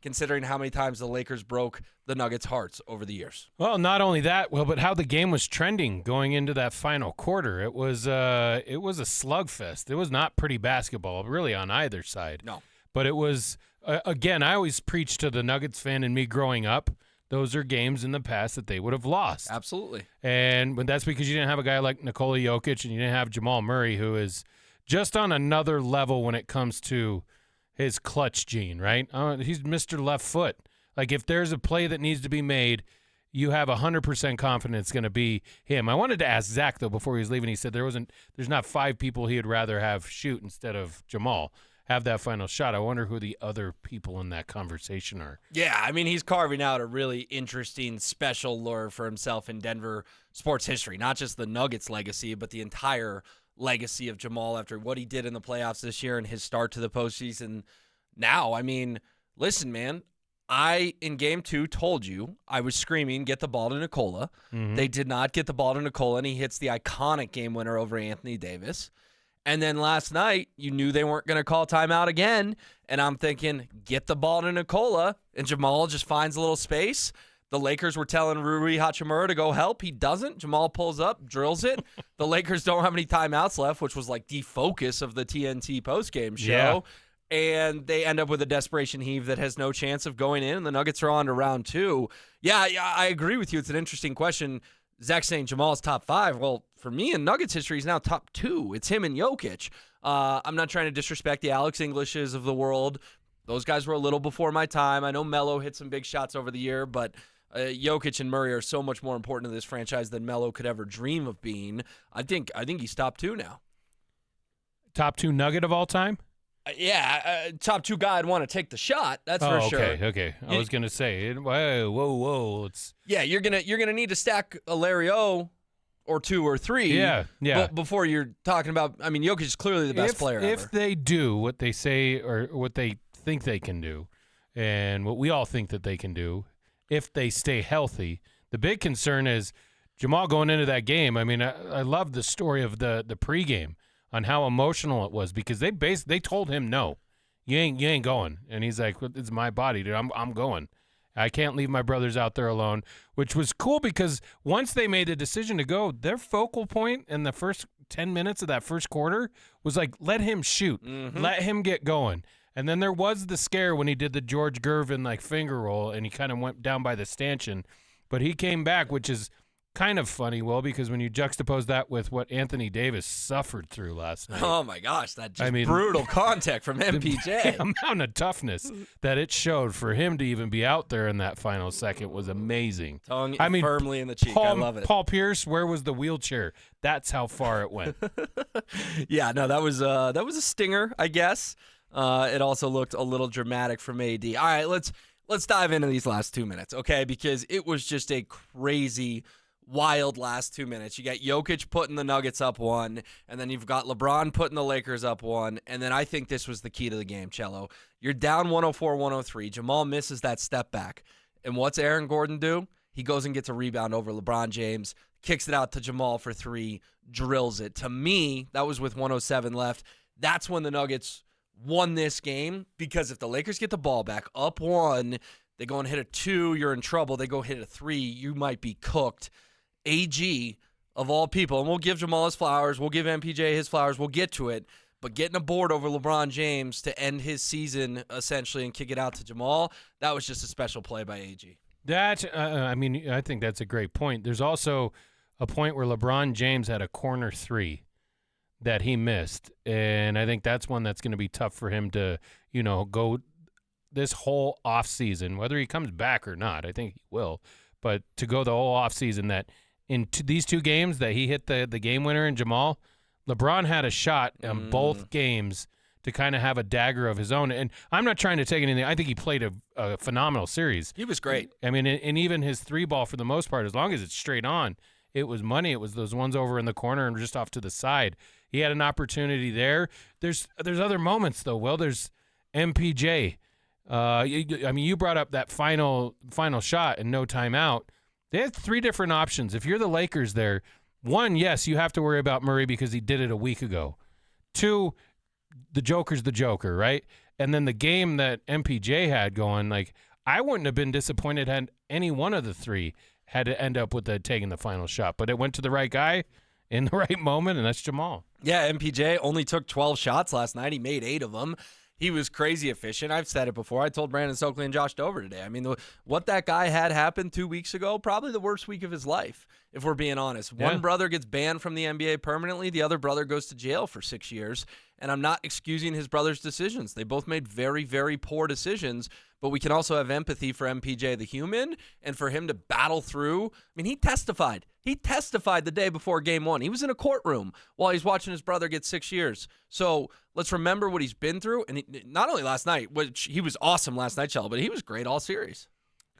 considering how many times the Lakers broke the Nuggets' hearts over the years. Well, not only that, but how the game was trending going into that final quarter. It was a slugfest. It was not pretty basketball, really, on either side. No. But it was, again, I always preach to the Nuggets fan and me growing up, those are games in the past that they would have lost. Absolutely. But that's because you didn't have a guy like Nikola Jokic and you didn't have Jamal Murray, who is just on another level when it comes to his clutch gene, right? He's Mr. Left Foot. Like, if there's a play that needs to be made, you have 100% confidence it's going to be him. I wanted to ask Zach, though, before he was leaving. He said there's not 5 people he would rather have shoot instead of Jamal have that final shot. I wonder who the other people in that conversation are. Yeah, I mean, he's carving out a really interesting, special lure for himself in Denver sports history. Not just the Nuggets legacy, but the entire legacy of Jamal after what he did in the playoffs this year and his start to the postseason now. I mean, listen, man, I, in game 2, told you I was screaming, get the ball to Nikola. Mm-hmm. They did not get the ball to Nikola, and he hits the iconic game winner over Anthony Davis. And then last night, you knew they weren't going to call timeout again, and I'm thinking, get the ball to Nikola, and Jamal just finds a little space. The Lakers were telling Rui Hachimura to go help. He doesn't. Jamal pulls up, drills it. The Lakers don't have any timeouts left, which was like the focus of the TNT postgame show. Yeah. And they end up with a desperation heave that has no chance of going in, and the Nuggets are on to round 2. Yeah, I agree with you. It's an interesting question. Zach saying Jamal's top 5. Well, for me in Nuggets history, he's now top 2. It's him and Jokic. I'm not trying to disrespect the Alex Englishes of the world. Those guys were a little before my time. I know Melo hit some big shots over the year, but Jokic and Murray are so much more important to this franchise than Melo could ever dream of being. I think he's top 2 now. Top 2 Nugget of all time? Top 2 guy I'd want to take the shot. That's for sure. Okay. I was gonna say, whoa. You're gonna need to stack a Larry O or 2 or 3. Yeah. Before you're talking about, I mean, Jokic is clearly the best player ever. If they do what they say or what they think they can do, and what we all think that they can do, if they stay healthy, the big concern is Jamal going into that game. I mean, I love the story of the pregame on how emotional it was because they told him no, you ain't going, and he's like, it's my body, dude. I'm going. I can't leave my brothers out there alone, which was cool because once they made the decision to go, their focal point in the first 10 minutes of that first quarter was like, let him shoot, let him get going. And then there was the scare when he did the George Gervin like finger roll and he kind of went down by the stanchion, but he came back, which is kind of funny, Will, because when you juxtapose that with what Anthony Davis suffered through last night. Oh, my gosh. That brutal contact from MPJ. The amount of toughness that it showed for him to even be out there in that final second was amazing. Tongue firmly in the cheek. I love it. Paul Pierce, where was the wheelchair? That's how far it went. Yeah, no, that was a stinger, I guess. It also looked a little dramatic from AD. All right, let's dive into these last 2 minutes, okay? Because it was just a crazy, wild last 2 minutes. You got Jokic putting the Nuggets up 1, and then you've got LeBron putting the Lakers up 1, and then I think this was the key to the game, Cello. You're down 104-103. Jamal misses that step back. And what's Aaron Gordon do? He goes and gets a rebound over LeBron James, kicks it out to Jamal for 3, drills it. To me, that was with 107 left. That's when the Nuggets won this game, because if the Lakers get the ball back up 1, they go and hit a 2, you're in trouble. They go hit a 3, you might be cooked. AG, of all people, and we'll give Jamal his flowers, we'll give MPJ his flowers, we'll get to it, but getting a board over LeBron James to end his season, essentially, and kick it out to Jamal, that was just a special play by AG. I think that's a great point. There's also a point where LeBron James had a corner 3 that he missed, and I think that's one that's going to be tough for him to, go this whole offseason, whether he comes back or not. I think he will, but to go the whole offseason that in these 2 games that he hit the game winner in Jamal, LeBron had a shot in both games to kind of have a dagger of his own. And I'm not trying to take anything. I think he played a phenomenal series. He was great. I mean, and even his 3 ball for the most part, as long as it's straight on, it was money. It was those ones over in the corner and just off to the side. He had an opportunity there. There's other moments, though. Well, there's MPJ. You brought up that final shot and no timeout. They had 3 different options. If you're the Lakers there, 1, yes, you have to worry about Murray because he did it a week ago. 2, the Joker's the Joker, right? And then the game that MPJ had going, like, I wouldn't have been disappointed had any one of the three had to end up with taking the final shot. But it went to the right guy in the right moment, and that's Jamal. Yeah, MPJ only took 12 shots last night. He made 8 of them. He was crazy efficient. I've said it before. I told Brandon Stokely and Josh Dover today. I mean, what that guy had happen 2 weeks ago, probably the worst week of his life, if we're being honest. One brother gets banned from the NBA permanently. The other brother goes to jail for 6 years. And I'm not excusing his brother's decisions. They both made very, very poor decisions. But we can also have empathy for MPJ, the human, and for him to battle through. I mean, he testified. He testified the day before Game 1. He was in a courtroom while he's watching his brother get 6 years. So let's remember what he's been through. And not only last night, which he was awesome last night, Chell, but he was great all series.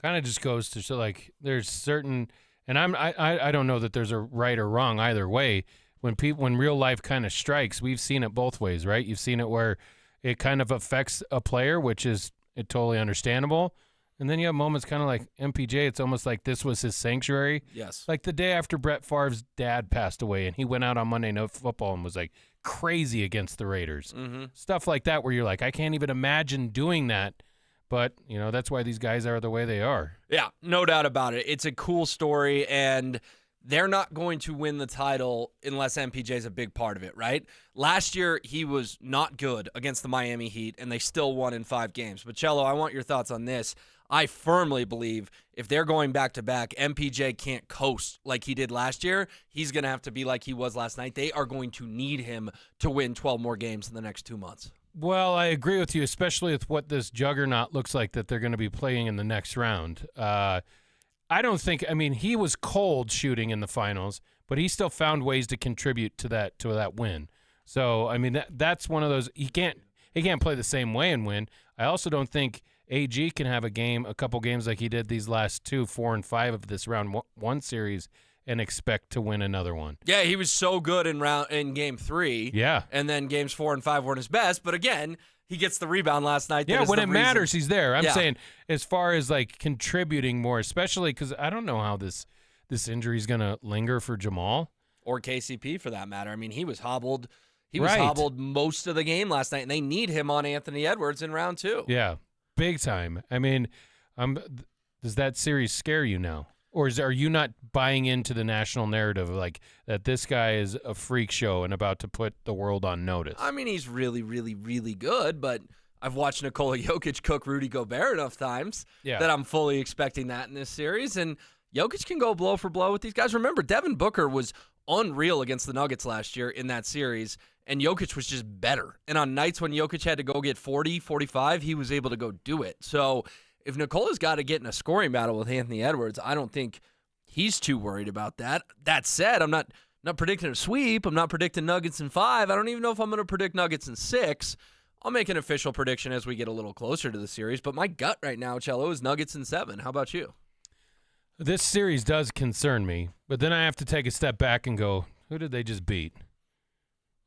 Kind of just goes to show, like, there's certain, and I don't know that there's a right or wrong either way. When real life kind of strikes, we've seen it both ways, right? You've seen it where it kind of affects a player, which is totally understandable. And then you have moments kind of like MPJ, it's almost like this was his sanctuary. Yes. Like the day after Brett Favre's dad passed away and he went out on Monday Night Football and was like crazy against the Raiders. Mm-hmm. Stuff like that where you're like, I can't even imagine doing that. But, you know, that's why these guys are the way they are. Yeah, no doubt about it. It's a cool story, and they're not going to win the title unless MPJ is a big part of it, right? Last year, he was not good against the Miami Heat, and they still won in 5 games. But, Cello, I want your thoughts on this. I firmly believe if they're going back-to-back, MPJ can't coast like he did last year. He's going to have to be like he was last night. They are going to need him to win 12 more games in the next 2 months. Well, I agree with you, especially with what this juggernaut looks like that they're going to be playing in the next round. I don't think – I mean, he was cold shooting in the finals, but he still found ways to contribute to that win. So, I mean, that's one of those – he can't play the same way and win. I also don't think AG can have a couple games like he did these last 2, 4, and 5 of this round 1 series and expect to win another one. Yeah, he was so good in Game 3. Yeah. And then Games 4 and 5 weren't his best. But, again – he gets the rebound last night. Yeah, when it matters, he's there. I'm Yeah. saying as far as, like, contributing more, especially because I don't know how this injury is going to linger for Jamal. Or KCP, for that matter. I mean, he was hobbled. He Right. was hobbled most of the game last night, and they need him on Anthony Edwards in round 2. Yeah, big time. I mean, does that series scare you now? Or are you not buying into the national narrative like that this guy is a freak show and about to put the world on notice? I mean, he's really, really, really good, but I've watched Nikola Jokic cook Rudy Gobert enough times that I'm fully expecting that in this series. And Jokic can go blow for blow with these guys. Remember, Devin Booker was unreal against the Nuggets last year in that series, and Jokic was just better. And on nights when Jokic had to go get 40, 45, he was able to go do it. So if Nikola's got to get in a scoring battle with Anthony Edwards, I don't think he's too worried about that. That said, I'm not predicting a sweep. I'm not predicting Nuggets in 5. I don't even know if I'm going to predict Nuggets in 6. I'll make an official prediction as we get a little closer to the series. But my gut right now, Cello, is Nuggets in 7. How about you? This series does concern me, but then I have to take a step back and go, who did they just beat?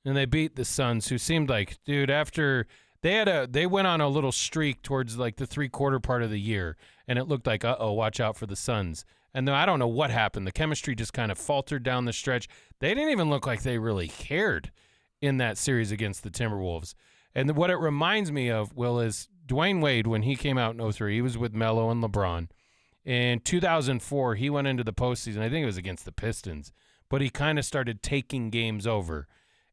And they beat the Suns, who seemed like, dude, after they went on a little streak towards like the 3/4 part of the year, and it looked like, watch out for the Suns. And then I don't know what happened. The chemistry just kind of faltered down the stretch. They didn't even look like they really cared in that series against the Timberwolves. And what it reminds me of, Will, is Dwayne Wade, when he came out in 2003, he was with Melo and LeBron. In 2004, he went into the postseason. I think it was against the Pistons. But he kind of started taking games over.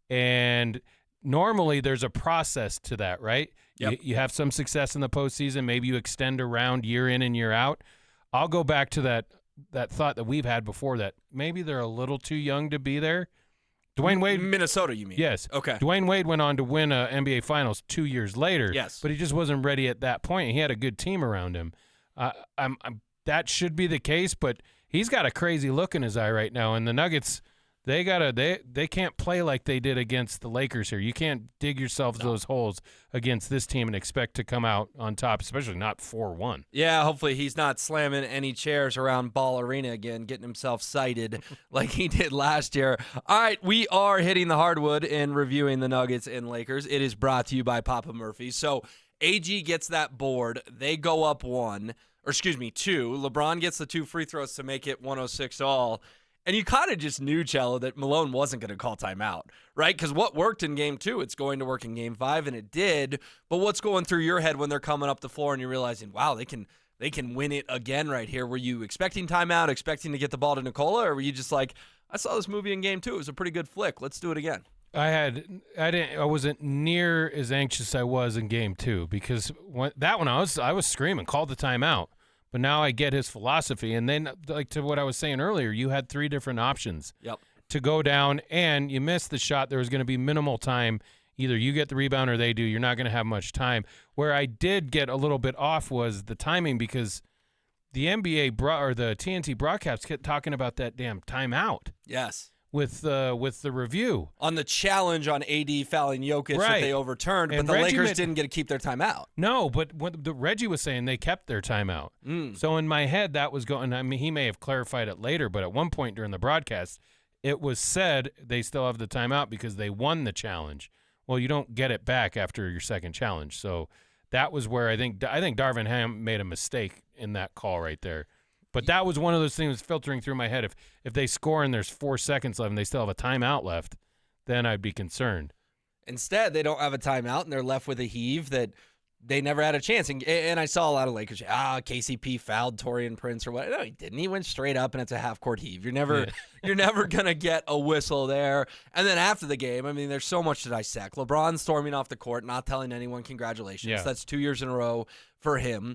And normally there's a process to that, right? Yep. You have some success in the postseason. Maybe you extend around year in and year out. I'll go back to that thought that we've had before, that maybe they're a little too young to be there. Dwayne Wade. Minnesota, you mean? Yes. Okay. Dwayne Wade went on to win a NBA Finals 2 years later. Yes. But he just wasn't ready at that point. He had a good team around him. That should be the case, but he's got a crazy look in his eye right now. And the Nuggets, they can't play like they did against the Lakers here. You can't dig yourselves those holes against this team and expect to come out on top, especially not 4-1. Yeah, hopefully he's not slamming any chairs around Ball Arena again, getting himself cited like he did last year. All right, we are hitting the hardwood and reviewing the Nuggets and Lakers. It is brought to you by Papa Murphy's. So AG gets that board. They go up 2. LeBron gets the 2 free throws to make it 106 all. And you kind of just knew, Cello, that Malone wasn't going to call timeout, right? Because what worked in Game 2, it's going to work in Game 5, and it did. But what's going through your head when they're coming up the floor and you're realizing, wow, they can win it again right here? Were you expecting timeout, expecting to get the ball to Nikola, or were you just like, I saw this movie in Game 2. It was a pretty good flick. Let's do it again. I wasn't near as anxious as I was in Game 2 because I was screaming, call the timeout. But now I get his philosophy, and then like to what I was saying earlier, you had 3 different options to go down, and you missed the shot. There was going to be minimal time. Either you get the rebound or they do. You're not going to have much time. Where I did get a little bit off was the timing because the NBA or the TNT broadcast kept talking about that damn timeout. Yes. With the review. On the challenge on AD fouling Jokic that they overturned, but the Lakers didn't get to keep their timeout. No, but what Reggie was saying, they kept their timeout. So in my head, that was going, I mean, he may have clarified it later, but at one point during the broadcast, it was said they still have the timeout because they won the challenge. Well, you don't get it back after your second challenge. So that was where I think Darvin Ham made a mistake in that call right there. But that was one of those things filtering through my head. If they score and there's 4 seconds left and they still have a timeout left, then I'd be concerned. Instead, they don't have a timeout, and they're left with a heave that they never had a chance. And I saw a lot of Lakers, KCP fouled Taurean Prince or what. No, he didn't. He went straight up, and it's a half-court heave. You're never going to get a whistle there. And then after the game, I mean, there's so much to dissect. LeBron storming off the court, not telling anyone congratulations. Yeah. That's 2 years in a row for him.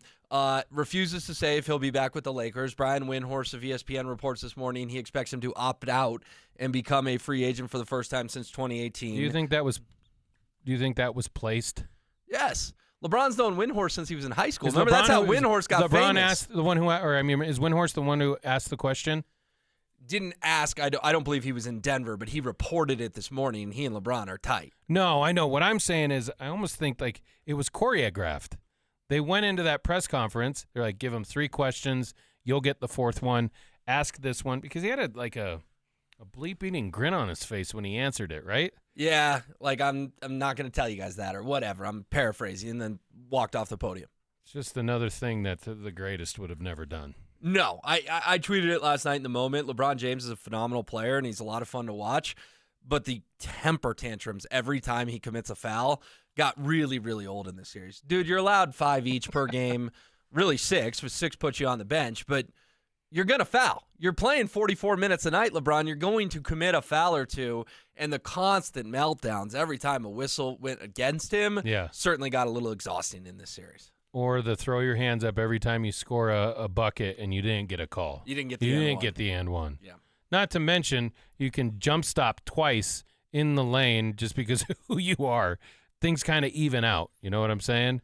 Refuses to say if he'll be back with the Lakers. Brian Windhorst of ESPN reports this morning he expects him to opt out and become a free agent for the first time since 2018. Do you think that was placed? Yes. LeBron's known Windhorst since he was in high school. Remember, that's how Windhorst got famous. LeBron asked the one who, is Windhorst the one who asked the question? Didn't ask. I don't believe he was in Denver, but he reported it this morning. He and LeBron are tight. No, I know. What I'm saying is I almost think like it was choreographed. They went into that press conference. They're like, give him 3 questions. You'll get the 4th one. Ask this one. Because he had a bleep-eating grin on his face when he answered it, right? Yeah, like I'm not going to tell you guys that or whatever. I'm paraphrasing, and then walked off the podium. It's just another thing that the greatest would have never done. No, I tweeted it last night in the moment. LeBron James is a phenomenal player, and he's a lot of fun to watch. But the temper tantrums every time he commits a foul got really, really old in this series. Dude, you're allowed 5 each per game, really 6, with 6 puts you on the bench, but you're going to foul. You're playing 44 minutes a night, LeBron. You're going to commit a foul or two, and the constant meltdowns every time a whistle went against him certainly got a little exhausting in this series. Or the throw your hands up every time you score a bucket and you didn't get a call. You didn't get the and one. Yeah. Not to mention, you can jump stop twice in the lane just because of who you are. Things kind of even out. You know what I'm saying?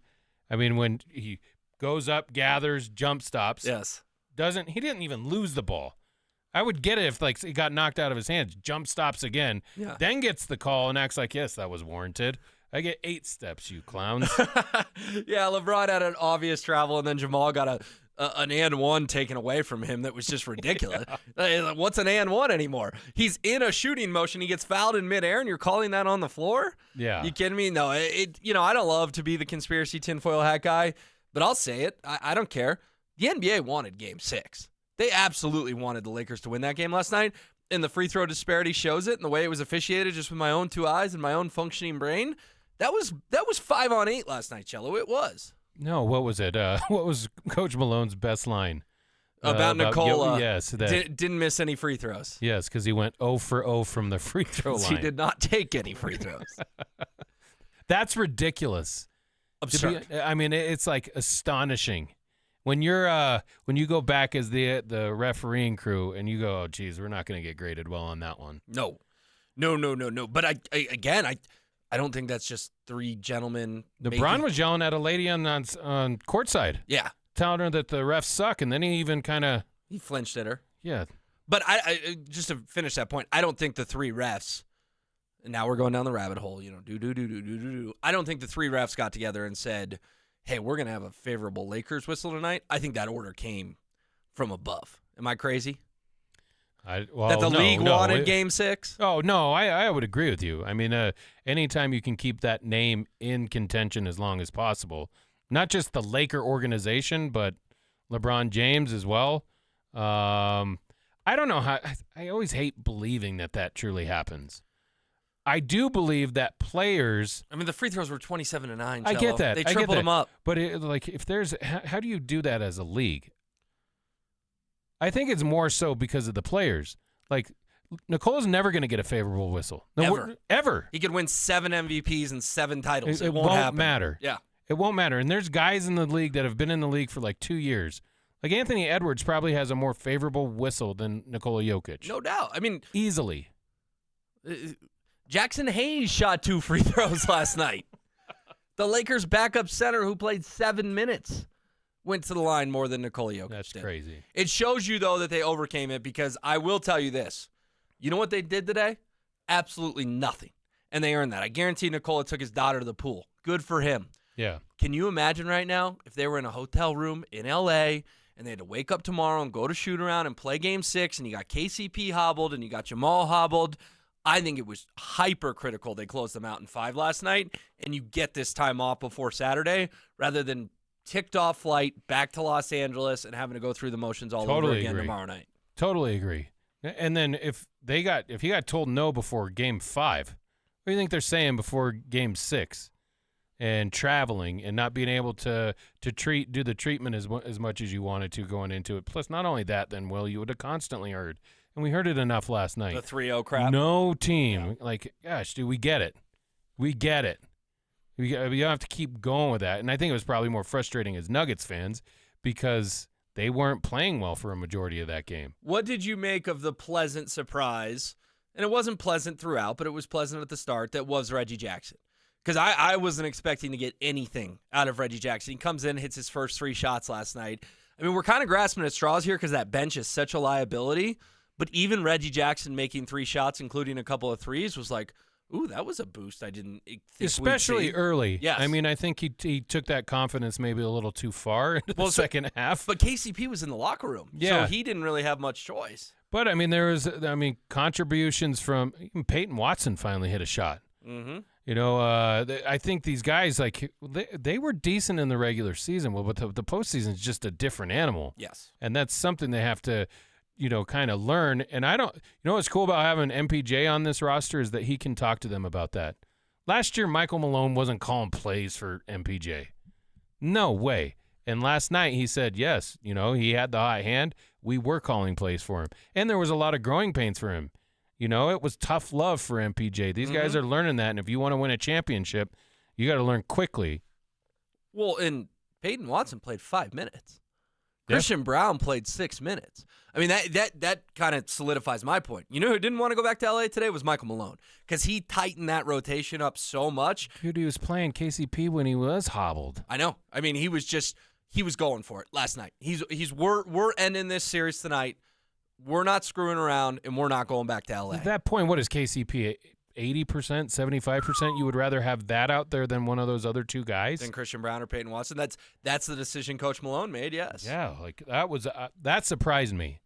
I mean, when he goes up, gathers, jump stops. Yes. He didn't even lose the ball. I would get it if like it got knocked out of his hands, jump stops again, then gets the call and acts like, yes, that was warranted. I get 8 steps, you clowns. Yeah, LeBron had an obvious travel, and then Jamal got an and one taken away from him that was just ridiculous. What's an and one anymore? He's in a shooting motion. He gets fouled in midair, and you're calling that on the floor? Yeah. You kidding me? No, I don't love to be the conspiracy tinfoil hat guy, but I'll say it. I don't care. The NBA wanted Game 6. They absolutely wanted the Lakers to win that game last night, and the free throw disparity shows it, and the way it was officiated just with my own 2 eyes and my own functioning brain. That was 5 on 8 last night, Cello. It was. No, what was it? What was Coach Malone's best line? About Nikola. Yes. Didn't miss any free throws. Yes, because he went 0 for 0 from the free throw line. He did not take any free throws. That's ridiculous. Absurd. I mean, it's like astonishing. When you go back as the refereeing crew and you go, oh, geez, we're not going to get graded well on that one. No. But I don't think that's just 3 gentlemen. LeBron was yelling at a lady on courtside. Yeah. Telling her that the refs suck, and then he even he flinched at her. Yeah. But I just to finish that point, I don't think the 3 refs, and now we're going down the rabbit hole, do. I don't think the 3 refs got together and said, hey, we're going to have a favorable Lakers whistle tonight. I think that order came from above. Am I crazy? That the league wanted Game 6? Oh, no, I would agree with you. I mean, anytime you can keep that name in contention as long as possible, not just the Laker organization, but LeBron James as well. I don't know how. I always hate believing that truly happens. I do believe that players. I mean, the free throws were 27-9. I get that. They tripled them up. But if there's, how do you do that as a league? I think it's more so because of the players. Like, Nikola's never going to get a favorable whistle. No, ever. He could win 7 MVPs and 7 titles. It won't happen. Matter. Yeah. It won't matter. And there's guys in the league that have been in the league for like 2 years. Like Anthony Edwards probably has a more favorable whistle than Nikola Jokic. No doubt. I mean, easily. Jackson Hayes shot 2 free throws last night. The Lakers' backup center, who played 7 minutes, went to the line more than Nikola Jokic That's did. crazy. It shows you, though, that they overcame it, because I will tell you this. You know what they did today? Absolutely nothing. And they earned that. I guarantee Nikola took his daughter to the pool. Good for him. Yeah. Can you imagine right now if they were in a hotel room in L.A., and they had to wake up tomorrow and go to shoot around and play Game 6, and you got KCP hobbled and you got Jamal hobbled? I think it was hypercritical they closed them out in 5 last night, and you get this time off before Saturday rather than ticked off flight back to Los Angeles and having to go through the motions all over again tomorrow night. Totally agree. And then if he got told no before Game 5, what do you think they're saying before Game 6? And traveling and not being able to do the treatment as much as you wanted to going into it. Plus, not only that, then, Will, you would have constantly heard, and we heard it enough last night. The 3-0 crap. No team. Yeah. Like, gosh, dude, we get it. We get it. You don't have to keep going with that. And I think it was probably more frustrating as Nuggets fans because they weren't playing well for a majority of that game. What did you make of the pleasant surprise? And it wasn't pleasant throughout, but it was pleasant at the start. That was Reggie Jackson. Because I wasn't expecting to get anything out of Reggie Jackson. He comes in, hits his first 3 shots last night. I mean, we're kind of grasping at straws here because that bench is such a liability. But even Reggie Jackson making 3 shots, including a couple of threes, was like, ooh, that was a boost I didn't think especially early. Yes. I mean, I think he took that confidence maybe a little too far into the second half. But KCP was in the locker room. Yeah. So he didn't really have much choice. But, I mean, there was, contributions from even Peyton Watson finally hit a shot. Mm-hmm. You know, I think these guys, like, they were decent in the regular season. Well, but the postseason is just a different animal. Yes. And that's something they have to, kind of learn. And what's cool about having MPJ on this roster is that he can talk to them about that. Last year, Michael Malone wasn't calling plays for MPJ. No way. And last night he said, yes, he had the hot hand. We were calling plays for him. And there was a lot of growing pains for him. It was tough love for MPJ. These guys are learning that, and if you want to win a championship, you got to learn quickly. Well, and Peyton Watson played 5 minutes. Christian Brown played 6 minutes. I mean, that kind of solidifies my point. You know who didn't want to go back to L.A. today was Michael Malone because he tightened that rotation up so much. Dude, he was playing KCP when he was hobbled. I know. I mean, he was going for it last night. We're ending this series tonight. We're not screwing around, and we're not going back to L.A. At that point, what is KCP? 80%, 75%? You would rather have that out there than one of those other 2 guys? Than Christian Brown or Peyton Watson? That's the decision Coach Malone made, yes. Yeah, like that surprised me,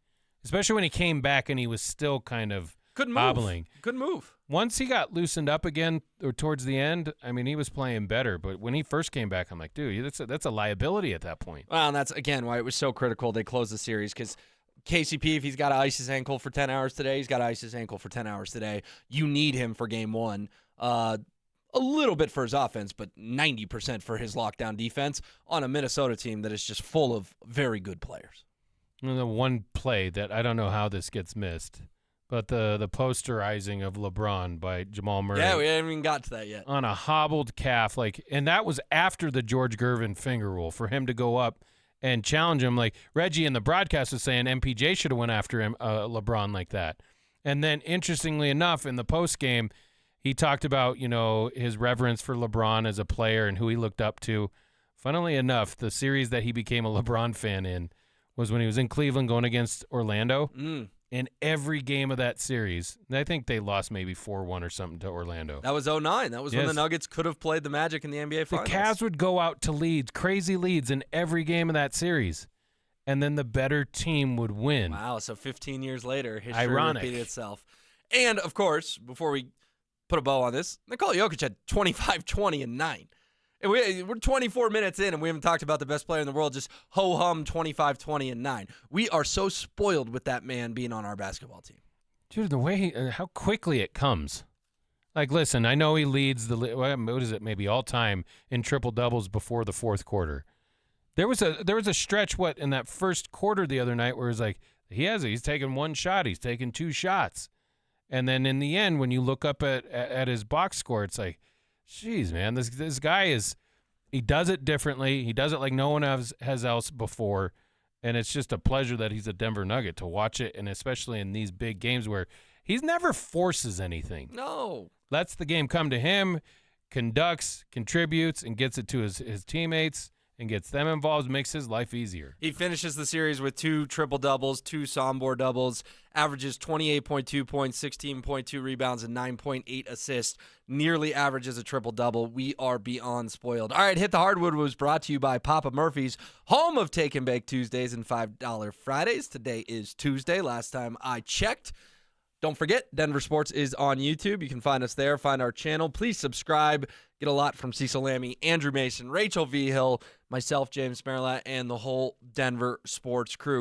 especially when he came back and he was still kind of hobbling. Good move. Once he got loosened up again or towards the end, I mean, he was playing better. But when he first came back, I'm like, dude, that's a liability at that point. Well, and that's, again, why it was so critical they closed the series because – KCP, if he's got to ice his ankle for 10 hours today, he's got to ice his ankle for 10 hours today. You need him for Game 1. A little bit for his offense, but 90% for his lockdown defense on a Minnesota team that is just full of very good players. And the one play that I don't know how this gets missed, but the posterizing of LeBron by Jamal Murray. Yeah, we haven't even got to that yet. On a hobbled calf, and that was after the George Gervin finger roll for him to go up and challenge him. Like Reggie in the broadcast was saying MPJ should have went after him, LeBron, like that. And then interestingly enough, in the post game, he talked about, his reverence for LeBron as a player and who he looked up to. Funnily enough, the series that he became a LeBron fan in was when he was in Cleveland going against Orlando. In every game of that series, I think they lost maybe 4-1 or something to Orlando. That was 2009. That was when the Nuggets could have played the Magic in the NBA Finals. The Cavs would go out to leads, crazy leads in every game of that series, and then the better team would win. Wow, so 15 years later, history repeated itself. And, of course, before we put a bow on this, Nikola Jokic had 25, 20, and 9. And we're 24 minutes in, and we haven't talked about the best player in the world, just ho-hum 25, 20, and 9. We are so spoiled with that man being on our basketball team. Dude, the way how quickly it comes. Like, listen, I know he leads what is it, maybe all time in triple doubles before the fourth quarter. There was a stretch in that first quarter the other night where it's like he's taken one shot, he's taken two shots, and then in the end when you look up at his box score, it's like, jeez, man, this guy he does it differently. He does it like no one has else before, and it's just a pleasure that he's a Denver Nugget to watch it, and especially in these big games where he never forces anything. No. Lets the game come to him, conducts, contributes, and gets it to his teammates and gets them involved, makes his life easier. He finishes the series with 2 triple-doubles, 2 Sombor doubles, averages 28.2 points, 16.2 rebounds, and 9.8 assists, nearly averages a triple-double. We are beyond spoiled. All right, Hit the Hardwood was brought to you by Papa Murphy's, home of Take and Bake Tuesdays and $5 Fridays. Today is Tuesday, last time I checked. Don't forget, Denver Sports is on YouTube. You can find us there, find our channel. Please subscribe. Get a lot from Cecil, Lammey, Andrew Mason, Rachel V. Hill, myself, James Merrilat, and the whole Denver Sports crew.